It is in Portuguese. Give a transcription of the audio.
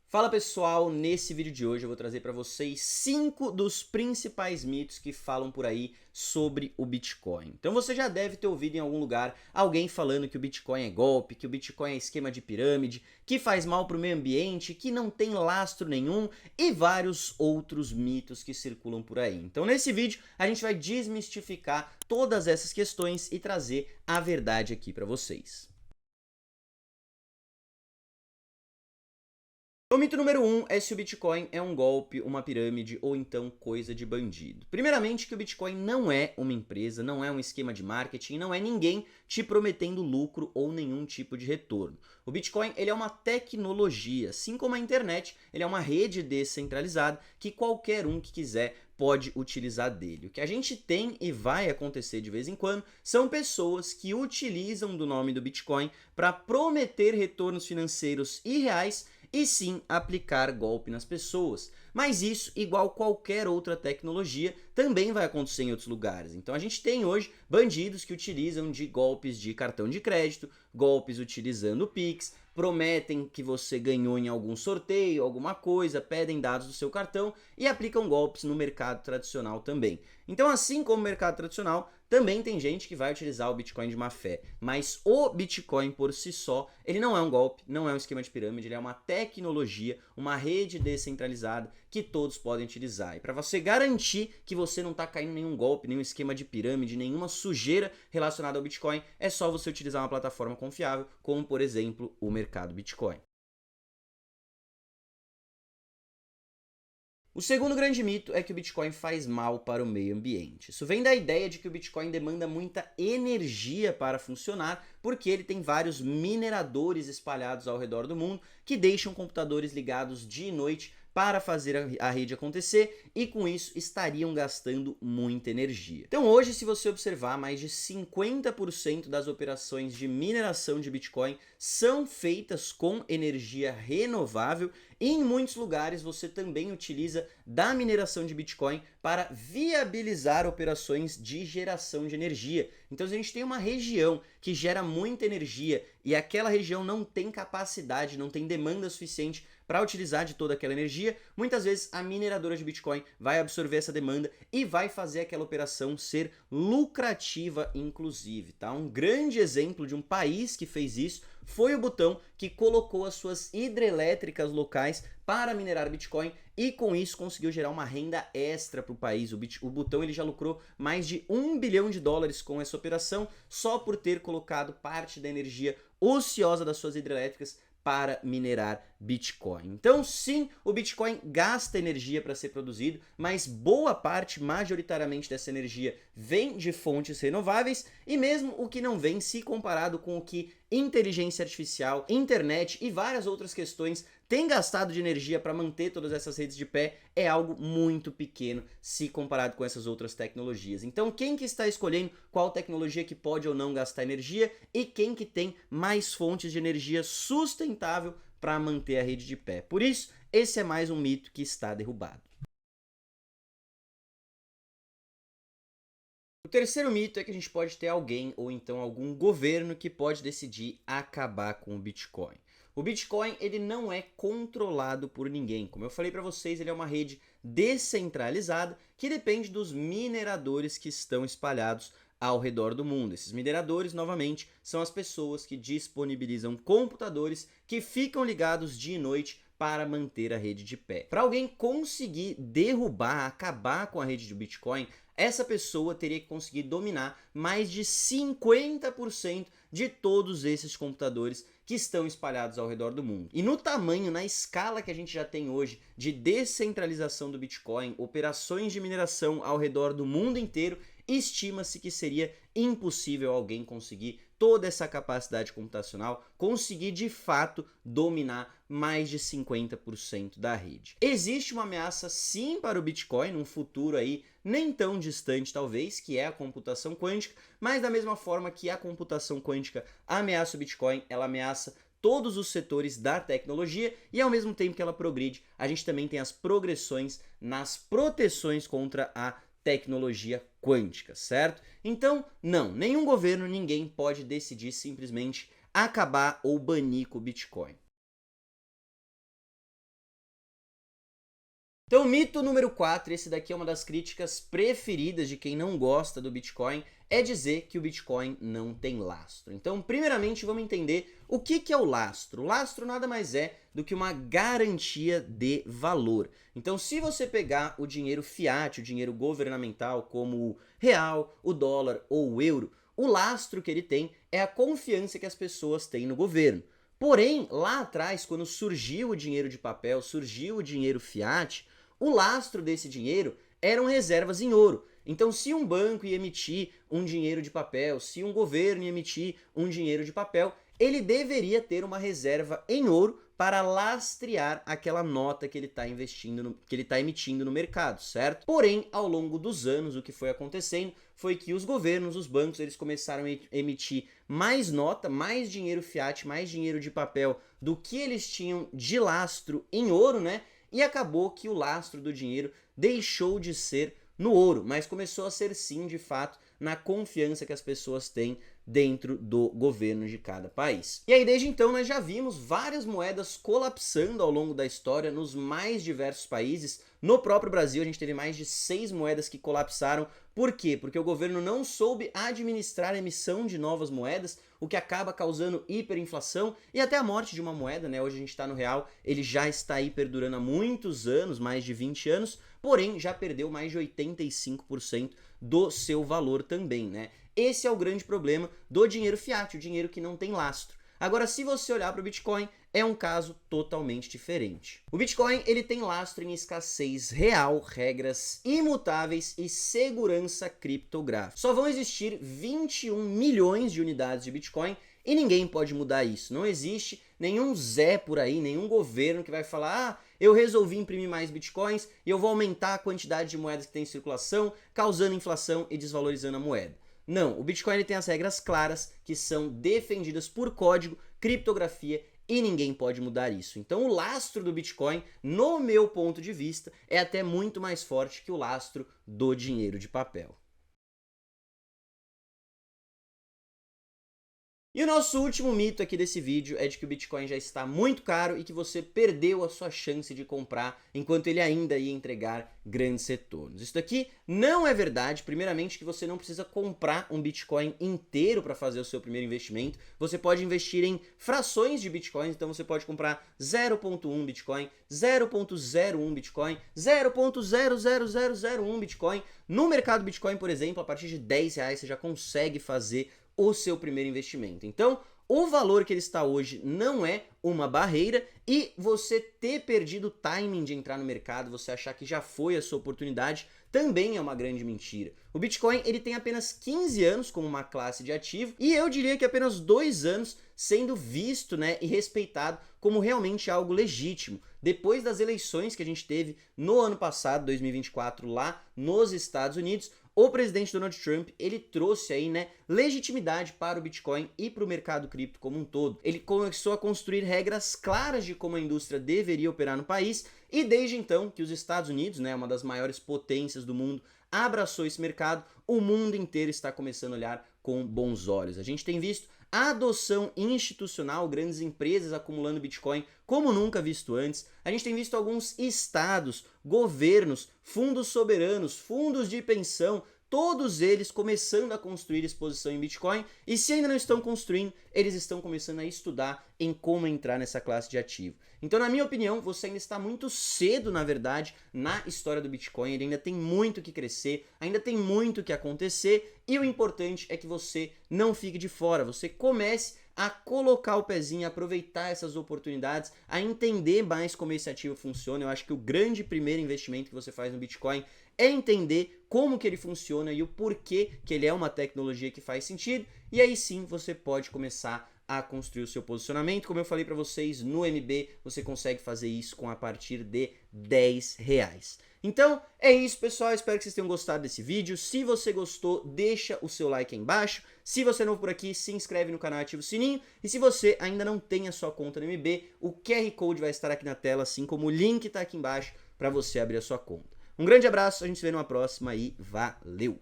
Fala pessoal, nesse vídeo de hoje eu vou trazer para vocês 5 dos principais mitos que falam por aí sobre o Bitcoin. Então você já deve ter ouvido em algum lugar alguém falando que o Bitcoin é golpe, que o Bitcoin é esquema de pirâmide, que faz mal para o meio ambiente, que não tem lastro nenhum e vários outros mitos que circulam por aí. Então nesse vídeo a gente vai desmistificar todas essas questões e trazer a verdade aqui para vocês. O mito número 1 é se o Bitcoin é um golpe, uma pirâmide ou então coisa de bandido. Primeiramente que o Bitcoin não é uma empresa, não é um esquema de marketing, não é ninguém te prometendo lucro ou nenhum tipo de retorno. O Bitcoin ele é uma tecnologia, assim como a internet, ele é uma rede descentralizada que qualquer um que quiser pode utilizar dele. O que a gente tem e vai acontecer de vez em quando são pessoas que utilizam do nome do Bitcoin para prometer retornos financeiros irreais e sim aplicar golpe nas pessoas. Mas isso, igual qualquer outra tecnologia, também vai acontecer em outros lugares. Então a gente tem hoje bandidos que utilizam de golpes de cartão de crédito, golpes utilizando o Pix, prometem que você ganhou em algum sorteio, alguma coisa, pedem dados do seu cartão e aplicam golpes no mercado tradicional também. Então, assim como o mercado tradicional, também tem gente que vai utilizar o Bitcoin de má fé, mas o Bitcoin por si só, ele não é um golpe, não é um esquema de pirâmide, ele é uma tecnologia, uma rede descentralizada que todos podem utilizar. E para você garantir que você não está caindo em nenhum golpe, nenhum esquema de pirâmide, nenhuma sujeira relacionada ao Bitcoin, é só você utilizar uma plataforma confiável, como por exemplo o mercado Bitcoin. O segundo grande mito é que o Bitcoin faz mal para o meio ambiente. Isso vem da ideia de que o Bitcoin demanda muita energia para funcionar, porque ele tem vários mineradores espalhados ao redor do mundo que deixam computadores ligados dia e noite para fazer a rede acontecer e com isso estariam gastando muita energia. Então hoje, se você observar, mais de 50% das operações de mineração de Bitcoin são feitas com energia renovável e em muitos lugares você também utiliza da mineração de Bitcoin para viabilizar operações de geração de energia. Então se a gente tem uma região que gera muita energia e aquela região não tem capacidade, não tem demanda suficiente para utilizar de toda aquela energia, muitas vezes a mineradora de Bitcoin vai absorver essa demanda e vai fazer aquela operação ser lucrativa inclusive, tá? Um grande exemplo de um país que fez isso foi o Butão, que colocou as suas hidrelétricas locais para minerar Bitcoin e com isso conseguiu gerar uma renda extra para o país. O Butão ele já lucrou mais de US$ 1 bilhão com essa operação só por ter colocado parte da energia ociosa das suas hidrelétricas para minerar Bitcoin. Então sim, o Bitcoin gasta energia para ser produzido, mas boa parte, majoritariamente dessa energia vem de fontes renováveis e mesmo o que não vem, se comparado com o que inteligência artificial, internet e várias outras questões tem gastado de energia para manter todas essas redes de pé, é algo muito pequeno se comparado com essas outras tecnologias. Então quem que está escolhendo qual tecnologia que pode ou não gastar energia e quem que tem mais fontes de energia sustentável para manter a rede de pé. Por isso, esse é mais um mito que está derrubado. O terceiro mito é que a gente pode ter alguém ou então algum governo que pode decidir acabar com o Bitcoin. O Bitcoin ele não é controlado por ninguém. Como eu falei para vocês, ele é uma rede descentralizada que depende dos mineradores que estão espalhados ao redor do mundo. Esses mineradores, novamente, são as pessoas que disponibilizam computadores que ficam ligados dia e noite para manter a rede de pé. Para alguém conseguir derrubar, acabar com a rede de Bitcoin, essa pessoa teria que conseguir dominar mais de 50% de todos esses computadores que estão espalhados ao redor do mundo. E no tamanho, na escala que a gente já tem hoje de descentralização do Bitcoin, operações de mineração ao redor do mundo inteiro, estima-se que seria impossível alguém conseguir toda essa capacidade computacional, conseguir de fato dominar mais de 50% da rede. Existe uma ameaça sim para o Bitcoin, num futuro aí nem tão distante talvez, que é a computação quântica, mas da mesma forma que a computação quântica ameaça o Bitcoin, ela ameaça todos os setores da tecnologia e ao mesmo tempo que ela progride, a gente também tem as progressões nas proteções contra a tecnologia quântica, certo? Então, não, nenhum governo, ninguém pode decidir simplesmente acabar ou banir com o Bitcoin. Então, mito número 4, esse daqui é uma das críticas preferidas de quem não gosta do Bitcoin, é dizer que o Bitcoin não tem lastro. Então, primeiramente, vamos entender o que é o lastro. O lastro nada mais é do que uma garantia de valor. Então, se você pegar o dinheiro fiat, o dinheiro governamental, como o real, o dólar ou o euro, o lastro que ele tem é a confiança que as pessoas têm no governo. Porém, lá atrás, quando surgiu o dinheiro de papel, surgiu o dinheiro fiat, o lastro desse dinheiro eram reservas em ouro. Então, se um banco ia emitir um dinheiro de papel, se um governo ia emitir um dinheiro de papel, ele deveria ter uma reserva em ouro para lastrear aquela nota que ele está emitindo no mercado, certo? Porém, ao longo dos anos, o que foi acontecendo foi que os governos, os bancos, eles começaram a emitir mais nota, mais dinheiro fiat, mais dinheiro de papel do que eles tinham de lastro em ouro, né? E acabou que o lastro do dinheiro deixou de ser no ouro, mas começou a ser sim, de fato, na confiança que as pessoas têm dentro do governo de cada país. E aí, desde então, nós já vimos várias moedas colapsando ao longo da história nos mais diversos países. No próprio Brasil, a gente teve mais de 6 moedas que colapsaram. Por quê? Porque o governo não soube administrar a emissão de novas moedas, o que acaba causando hiperinflação e até a morte de uma moeda, né? Hoje a gente está no real, ele já está aí perdurando há muitos anos, mais de 20 anos, porém já perdeu mais de 85% do seu valor também, né? Esse é o grande problema do dinheiro fiat, o dinheiro que não tem lastro. Agora, se você olhar para o Bitcoin, é um caso totalmente diferente. O Bitcoin, ele tem lastro em escassez real, regras imutáveis e segurança criptográfica. Só vão existir 21 milhões de unidades de Bitcoin e ninguém pode mudar isso. Não existe nenhum Zé por aí, nenhum governo que vai falar: ah, eu resolvi imprimir mais Bitcoins e eu vou aumentar a quantidade de moedas que tem em circulação, causando inflação e desvalorizando a moeda. Não, o Bitcoin ele tem as regras claras que são defendidas por código, criptografia e ninguém pode mudar isso. Então o lastro do Bitcoin, no meu ponto de vista, é até muito mais forte que o lastro do dinheiro de papel. E o nosso último mito aqui desse vídeo é de que o Bitcoin já está muito caro e que você perdeu a sua chance de comprar enquanto ele ainda ia entregar grandes retornos. Isso daqui não é verdade. Primeiramente, que você não precisa comprar um Bitcoin inteiro para fazer o seu primeiro investimento. Você pode investir em frações de Bitcoins, então você pode comprar 0.1 Bitcoin, 0.01 Bitcoin, 0.00001 Bitcoin. No mercado Bitcoin, por exemplo, a partir de R$10 você já consegue fazer o seu primeiro investimento. Então, o valor que ele está hoje não é uma barreira e você ter perdido o timing de entrar no mercado, você achar que já foi a sua oportunidade, também é uma grande mentira. O Bitcoin ele tem apenas 15 anos como uma classe de ativo e eu diria que apenas 2 anos sendo visto, né, e respeitado como realmente algo legítimo. Depois das eleições que a gente teve no ano passado, 2024, lá nos Estados Unidos, o presidente Donald Trump, ele trouxe aí, né, legitimidade para o Bitcoin e para o mercado cripto como um todo. Ele começou a construir regras claras de como a indústria deveria operar no país e desde então que os Estados Unidos, né, uma das maiores potências do mundo, abraçou esse mercado, o mundo inteiro está começando a olhar com bons olhos. A gente tem visto a adoção institucional, grandes empresas acumulando Bitcoin como nunca visto antes. A gente tem visto alguns estados, governos, fundos soberanos, fundos de pensão, todos eles começando a construir exposição em Bitcoin e se ainda não estão construindo, eles estão começando a estudar em como entrar nessa classe de ativo. Então, na minha opinião, você ainda está muito cedo, na verdade, na história do Bitcoin, ele ainda tem muito que crescer, ainda tem muito que acontecer e o importante é que você não fique de fora, você comece a colocar o pezinho, a aproveitar essas oportunidades, a entender mais como esse ativo funciona. Eu acho que o grande primeiro investimento que você faz no Bitcoin é entender como que ele funciona e o porquê que ele é uma tecnologia que faz sentido, e aí sim você pode começar a construir o seu posicionamento. Como eu falei para vocês, no MB você consegue fazer isso com a partir de R$10. Então é isso, pessoal, espero que vocês tenham gostado desse vídeo. Se você gostou, deixa o seu like aí embaixo. Se você é novo por aqui, se inscreve no canal e ativa o sininho. E se você ainda não tem a sua conta no MB, o QR Code vai estar aqui na tela, assim como o link está aqui embaixo para você abrir a sua conta. Um grande abraço, a gente se vê numa próxima e valeu!